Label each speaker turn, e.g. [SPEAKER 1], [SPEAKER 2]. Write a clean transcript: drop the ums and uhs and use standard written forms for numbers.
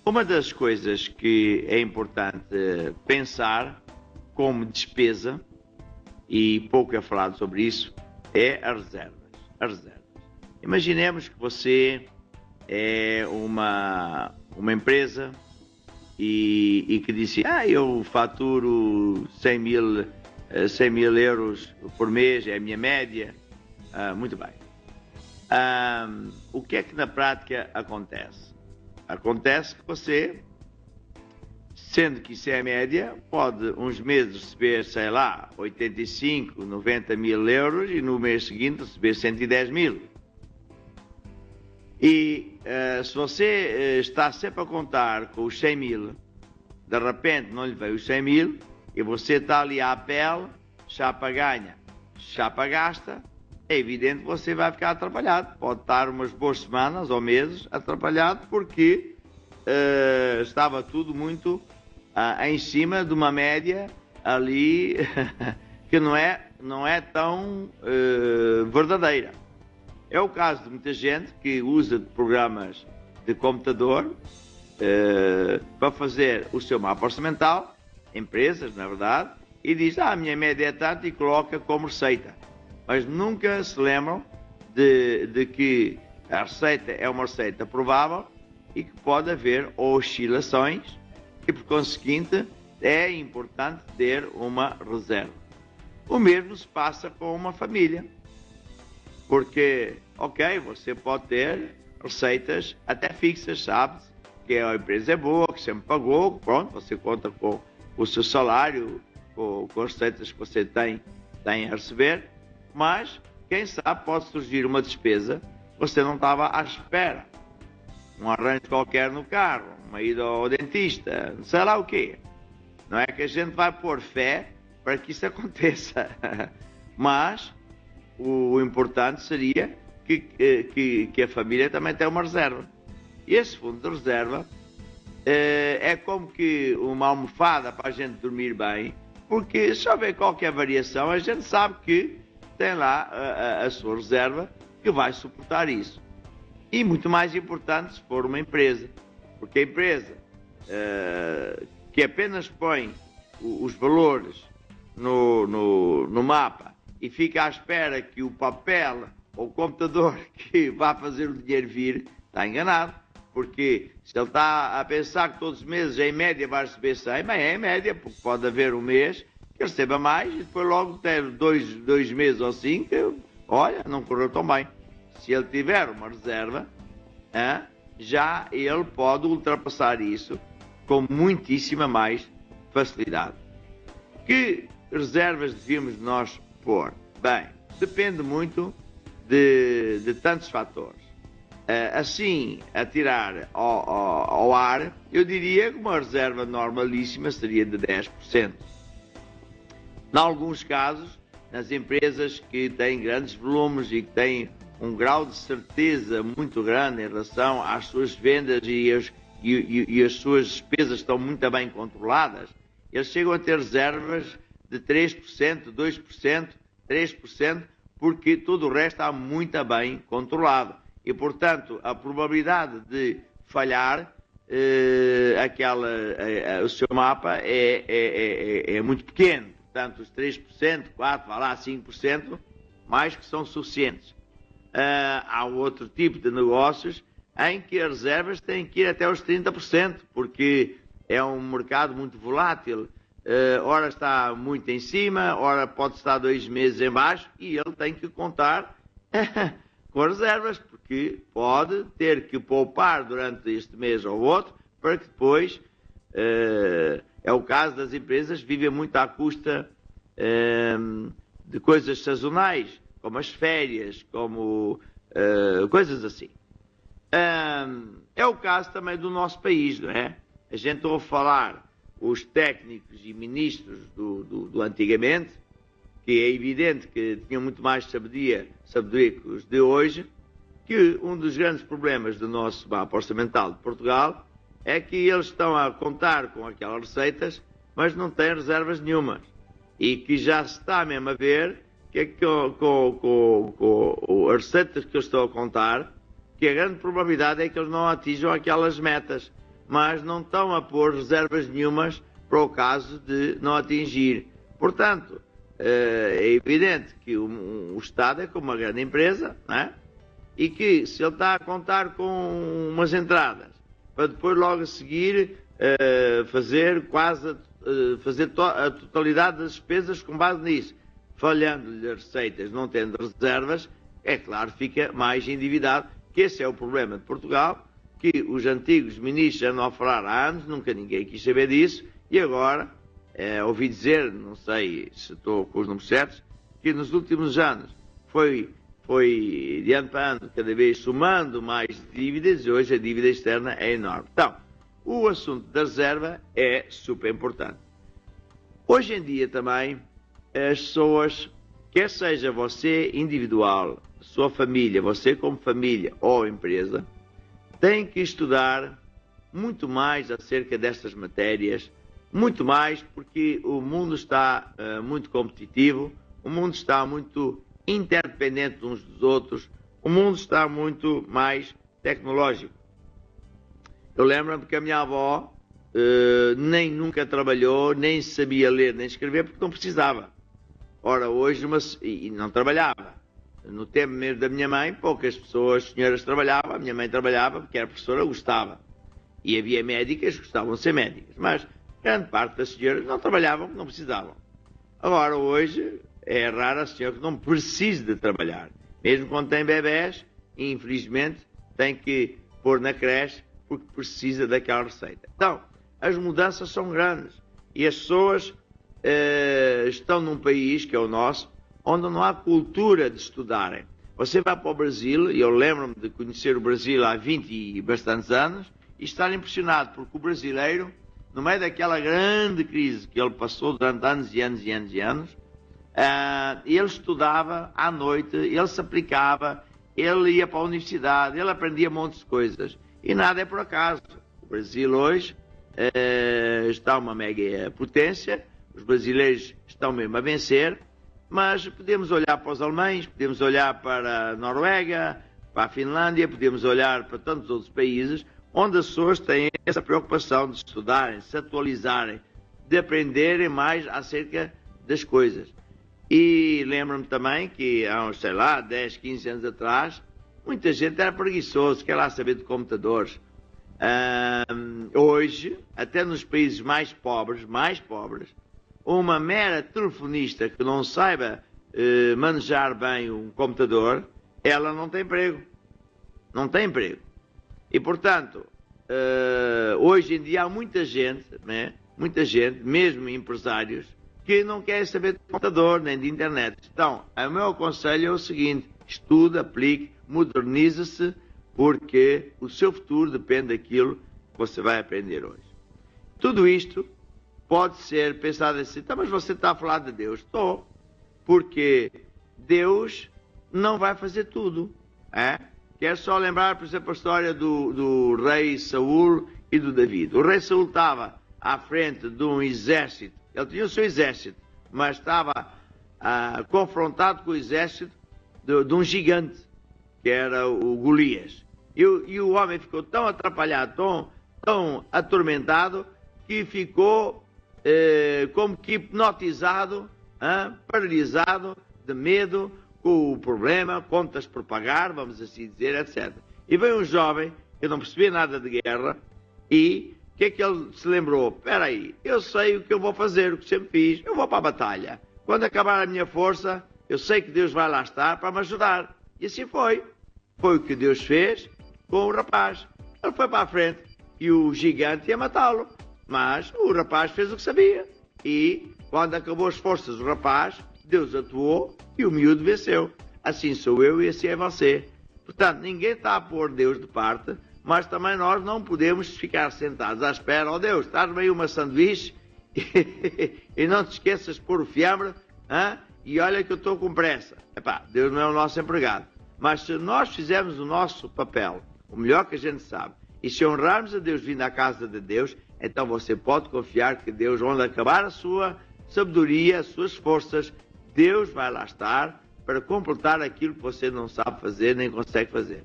[SPEAKER 1] Uma das coisas que é importante pensar como despesa, e pouco é falado sobre isso, é as reservas. As reservas. Imaginemos que você é uma empresa e que disse, eu faturo 100 mil euros por mês, é a minha média. Muito bem. O que é que na prática acontece? Acontece que você, sendo que isso é a média, pode uns meses receber, sei lá, 85, 90 mil euros e no mês seguinte receber 110 mil. E se você está sempre a contar com os 100 mil, de repente não lhe veio os 100 mil e você está ali à pele, chapa ganha, chapa gasta, é evidente que você vai ficar atrapalhado. Pode estar umas boas semanas ou meses atrapalhado porque estava tudo muito em cima de uma média ali que não é tão verdadeira. É o caso de muita gente que usa programas de computador para fazer o seu mapa orçamental, empresas, na verdade, e diz, a minha média é tanto e coloca como receita. Mas nunca se lembram de que a receita é uma receita provável e que pode haver oscilações e, por conseguinte, é importante ter uma reserva. O mesmo se passa com uma família. Porque, ok, você pode ter receitas até fixas, sabe? Que a empresa é boa, que sempre pagou, pronto, você conta com o seu salário, com as receitas que você tem a receber, mas, quem sabe, pode surgir uma despesa que você não estava à espera. Um arranjo qualquer no carro, uma ida ao dentista, não sei lá o quê. Não é que a gente vai pôr fé para que isso aconteça, mas o importante seria que a família também tenha uma reserva. E esse fundo de reserva é como que uma almofada para a gente dormir bem, porque se houver qualquer variação, a gente sabe que tem lá a sua reserva que vai suportar isso. E muito mais importante se for uma empresa, porque a empresa que apenas põe os valores no mapa e fica à espera que o papel ou o computador que vai fazer o dinheiro vir, está enganado. Porque se ele está a pensar que todos os meses, em média, vai receber 100, mas é em média, porque pode haver um mês que receba mais e depois logo ter dois meses ou 5, olha, não correu tão bem. Se ele tiver uma reserva, já ele pode ultrapassar isso com muitíssima mais facilidade. Que reservas devíamos nós pôr? Bem, depende muito de tantos fatores. Assim, a tirar ao ar, eu diria que uma reserva normalíssima seria de 10%. Em alguns casos, nas empresas que têm grandes volumes e que têm um grau de certeza muito grande em relação às suas vendas e as suas despesas estão muito bem controladas, eles chegam a ter reservas de 3%, 2%, 3%, porque todo o resto está muito bem controlado. E, portanto, a probabilidade de falhar o seu mapa é muito pequeno. Portanto, os 3%, 4%, vá lá, 5%, mais que são suficientes. Há outro tipo de negócios em que as reservas têm que ir até os 30%, porque é um mercado muito volátil. Ora está muito em cima, ora pode estar 2 meses em baixo e ele tem que contar com as reservas, porque pode ter que poupar durante este mês ou outro, para que depois, é o caso das empresas, vivem muito à custa de coisas sazonais, como as férias, como coisas assim. É o caso também do nosso país, não é? A gente ouve falar os técnicos e ministros do antigamente, que é evidente que tinham muito mais sabedoria que os de hoje, que um dos grandes problemas do nosso mapa orçamental de Portugal é que eles estão a contar com aquelas receitas, mas não têm reservas nenhumas. E que já se está mesmo a ver que com as receitas que eu estou a contar, que a grande probabilidade é que eles não atinjam aquelas metas. mas não estão a pôr reservas nenhumas para o caso de não atingir. Portanto, é evidente que o Estado é como uma grande empresa, não é? E que se ele está a contar com umas entradas para depois logo a seguir fazer a totalidade das despesas com base nisso, falhando-lhe as receitas, não tendo reservas, é claro, fica mais endividado, que esse é o problema de Portugal, que os antigos ministros andam a falar há anos, nunca ninguém quis saber disso, e agora, ouvi dizer, não sei se estou com os números certos, que nos últimos anos foi de ano para ano, cada vez somando mais dívidas, e hoje a dívida externa é enorme. Então, o assunto da reserva é super importante. Hoje em dia também, as pessoas, quer seja você individual, sua família, você como família ou empresa, têm que estudar muito mais acerca destas matérias, muito mais porque o mundo está muito competitivo, o mundo está muito interdependente uns dos outros, o mundo está muito mais tecnológico. Eu lembro-me que a minha avó nem nunca trabalhou, nem sabia ler nem escrever porque não precisava. Ora, hoje, e não trabalhava. No tempo mesmo da minha mãe, poucas pessoas, senhoras, trabalhavam. A minha mãe trabalhava porque era professora, gostava. E havia médicas que gostavam de ser médicas. Mas grande parte das senhoras não trabalhavam, não precisavam. Agora, hoje, é raro a senhora que não precise de trabalhar. Mesmo quando tem bebés, infelizmente, tem que pôr na creche porque precisa daquela receita. Então, as mudanças são grandes. E as pessoas estão num país, que é o nosso, onde não há cultura de estudarem. Você vai para o Brasil, e eu lembro-me de conhecer o Brasil há 20 e bastantes anos, e estar impressionado, porque o brasileiro, no meio daquela grande crise que ele passou durante anos e anos e anos e anos, ele estudava à noite, ele se aplicava, ele ia para a universidade, ele aprendia montes de coisas. E nada é por acaso. O Brasil hoje está uma mega potência, os brasileiros estão mesmo a vencer, mas podemos olhar para os alemães, podemos olhar para a Noruega, para a Finlândia, podemos olhar para tantos outros países onde as pessoas têm essa preocupação de estudarem, se atualizarem, de aprenderem mais acerca das coisas. E lembro-me também que há uns, sei lá, 10, 15 anos atrás, muita gente era preguiçoso, quer lá saber de computadores. Hoje, até nos países mais pobres, uma mera telefonista que não saiba manejar bem um computador, ela não tem emprego. Não tem emprego. E, portanto, hoje em dia há muita gente, né? Muita gente, mesmo empresários, que não querem saber de computador nem de internet. Então, o meu conselho é o seguinte: estude, aplique, modernize-se, porque o seu futuro depende daquilo que você vai aprender hoje. Tudo isto pode ser pensado assim: tá, mas você está a falar de Deus? Estou, porque Deus não vai fazer tudo. Quero só lembrar, por exemplo, a história do rei Saul e do David. O rei Saul estava à frente de um exército, ele tinha o seu exército, mas estava confrontado com o exército de um gigante, que era o Golias. E o homem ficou tão atrapalhado, tão atormentado, que ficou como que hipnotizado, paralisado, de medo, com o problema, contas por pagar, vamos assim dizer, etc. E veio um jovem, que não percebia nada de guerra, e o que é que ele se lembrou? Espera aí, eu sei o que eu vou fazer, o que sempre fiz, eu vou para a batalha. Quando acabar a minha força, eu sei que Deus vai lá estar para me ajudar. E assim foi. Foi o que Deus fez com o rapaz. Ele foi para a frente e o gigante ia matá-lo. Mas o rapaz fez o que sabia. E quando acabou as forças do rapaz, Deus atuou e o miúdo venceu. Assim sou eu e assim é você. Portanto, ninguém está a pôr Deus de parte, mas também nós não podemos ficar sentados à espera. Oh Deus, estás-me aí uma sanduíche e não te esqueças de pôr o fiambre, e olha que eu estou com pressa. Epá, Deus não é o nosso empregado. Mas se nós fizermos o nosso papel, o melhor que a gente sabe, e se honrarmos a Deus vindo à casa de Deus, então você pode confiar que Deus, onde acabar a sua sabedoria, as suas forças, Deus vai lá estar para completar aquilo que você não sabe fazer nem consegue fazer.